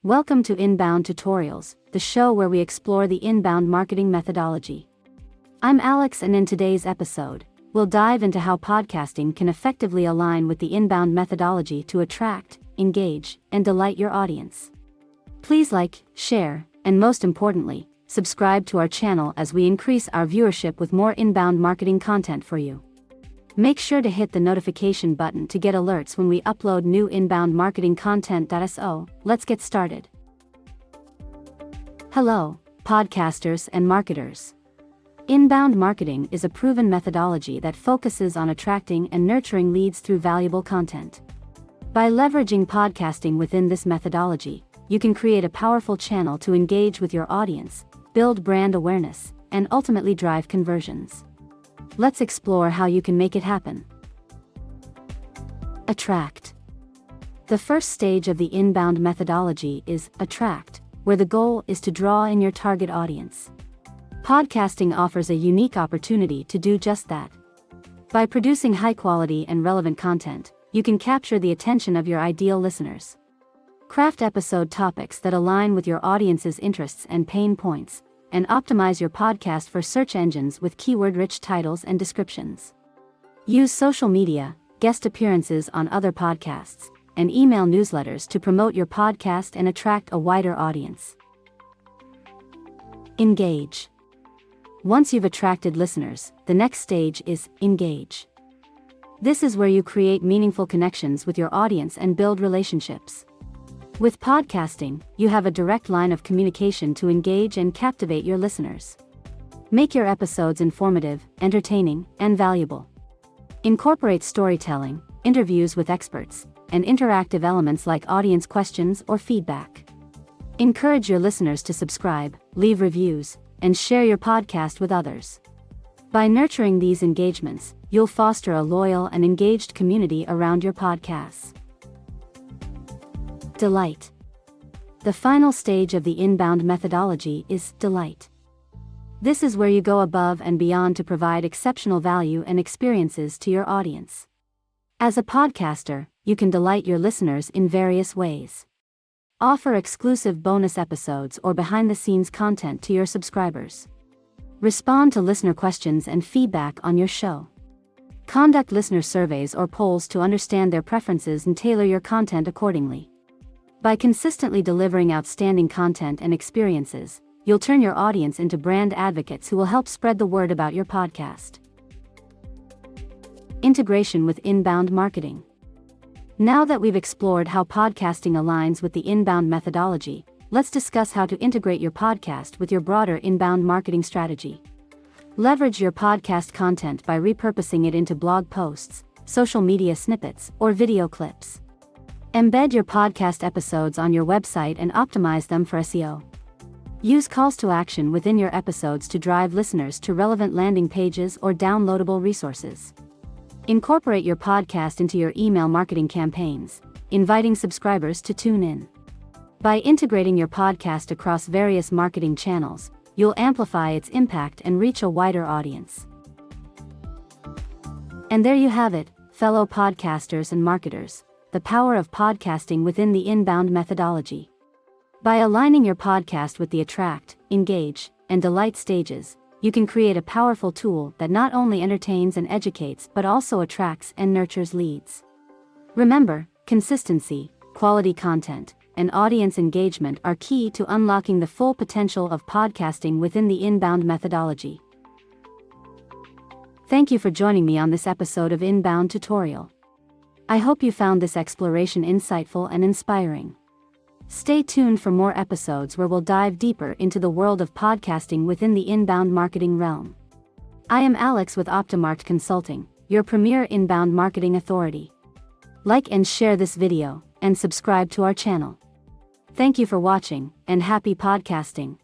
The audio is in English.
Welcome to Inbound Tutorials, the show where we explore the inbound marketing methodology. I'm Alex, and in today's episode, we'll dive into how podcasting can effectively align with the inbound methodology to attract, engage, and delight your audience. Please like, share, and most importantly, subscribe to our channel as we increase our viewership with more inbound marketing content for you. Make sure to hit the notification button to get alerts when we upload new inbound marketing content. So, let's get started. Hello, podcasters and marketers. Inbound marketing is a proven methodology that focuses on attracting and nurturing leads through valuable content. By leveraging podcasting within this methodology, you can create a powerful channel to engage with your audience, build brand awareness, and ultimately drive conversions. Let's explore how you can make it happen. Attract. The first stage of the inbound methodology is attract, where the goal is to draw in your target audience. Podcasting offers a unique opportunity to do just that. By producing high-quality and relevant content, you can capture the attention of your ideal listeners. Craft episode topics that align with your audience's interests and pain points, and optimize your podcast for search engines with keyword-rich titles and descriptions. Use social media, guest appearances on other podcasts, and email newsletters to promote your podcast and attract a wider audience. Engage. Once you've attracted listeners, the next stage is engage. This is where you create meaningful connections with your audience and build relationships. With podcasting, you have a direct line of communication to engage and captivate your listeners. Make your episodes informative, entertaining, and valuable. Incorporate storytelling, interviews with experts, and interactive elements like audience questions or feedback. Encourage your listeners to subscribe, leave reviews, and share your podcast with others. By nurturing these engagements, you'll foster a loyal and engaged community around your podcasts. Delight. The final stage of the inbound methodology is delight. This is where you go above and beyond to provide exceptional value and experiences to your audience. As a podcaster, you can delight your listeners in various ways. Offer exclusive bonus episodes or behind-the-scenes content to your subscribers. Respond to listener questions and feedback on your show. Conduct listener surveys or polls to understand their preferences and tailor your content accordingly. By consistently delivering outstanding content and experiences, you'll turn your audience into brand advocates who will help spread the word about your podcast. Integration with inbound marketing. Now that we've explored how podcasting aligns with the inbound methodology, let's discuss how to integrate your podcast with your broader inbound marketing strategy. Leverage your podcast content by repurposing it into blog posts, social media snippets, or video clips. Embed your podcast episodes on your website and optimize them for SEO. Use calls to action within your episodes to drive listeners to relevant landing pages or downloadable resources. Incorporate your podcast into your email marketing campaigns, inviting subscribers to tune in. By integrating your podcast across various marketing channels, you'll amplify its impact and reach a wider audience. And there you have it, fellow podcasters and marketers. The power of podcasting within the inbound methodology. By aligning your podcast with the attract, engage, and delight stages, you can create a powerful tool that not only entertains and educates but also attracts and nurtures leads. Remember, consistency, quality content, and audience engagement are key to unlocking the full potential of podcasting within the inbound methodology. Thank you for joining me on this episode of Inbound Tutorial. I hope you found this exploration insightful and inspiring. Stay tuned for more episodes where we'll dive deeper into the world of podcasting within the inbound marketing realm. I am Alex with Optimarked Consulting, your premier inbound marketing authority. Like and share this video, and subscribe to our channel. Thank you for watching, and happy podcasting.